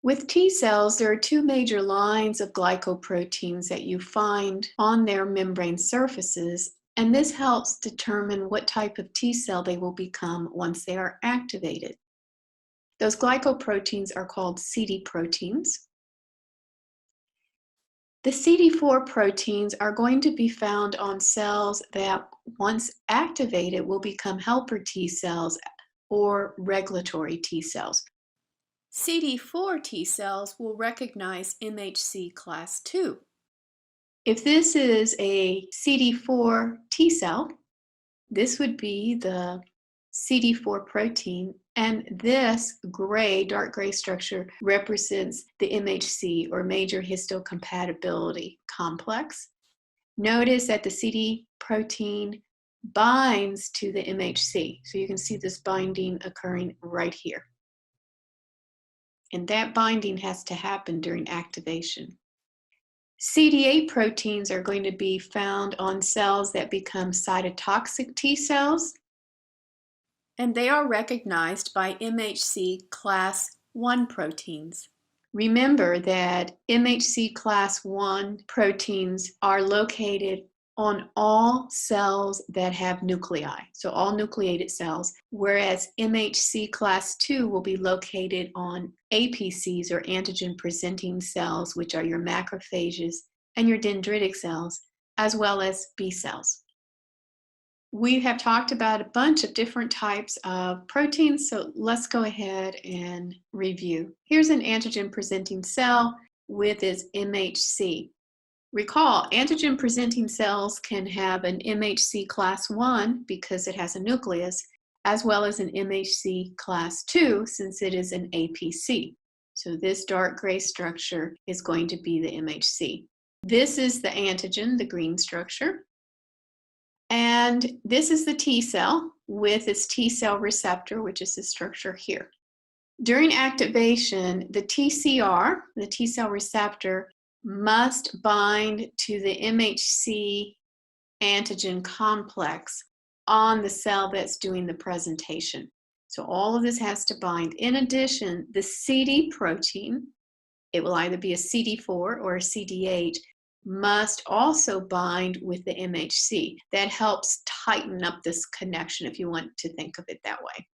With T cells, there are two major lines of glycoproteins that you find on their membrane surfaces, and this helps determine what type of T cell they will become once they are activated. Those glycoproteins are called CD proteins. The CD4 proteins are going to be found on cells that, once activated, will become helper T cells or regulatory T cells. CD4 T cells will recognize MHC class II. If this is a CD4 T cell, this would be the CD4 protein, and this gray, dark gray structure represents the MHC, or major histocompatibility complex. Notice that the CD protein binds to the MHC, so you can see this binding occurring right here. And that binding has to happen during activation. CD8 proteins are going to be found on cells that become cytotoxic T cells, and they are recognized by MHC class I proteins. Remember that MHC class I proteins are located on all cells that have nuclei, so all nucleated cells, whereas MHC class II will be located on APCs, or antigen-presenting cells, which are your macrophages and your dendritic cells, as well as B cells. We have talked about a bunch of different types of proteins, so let's go ahead and review. Here's an antigen-presenting cell with its MHC. Recall, antigen-presenting cells can have an MHC class I because it has a nucleus, as well as an MHC class II since it is an APC. So this dark gray structure is going to be the MHC. This is the antigen, the green structure. And this is the T cell with its T cell receptor, which is the structure here. During activation, the TCR, the T cell receptor, must bind to the MHC antigen complex on the cell that's doing the presentation. So all of this has to bind. In addition, the CD protein, it will either be a CD4 or a CD8, must also bind with the MHC. That helps tighten up this connection, if you want to think of it that way.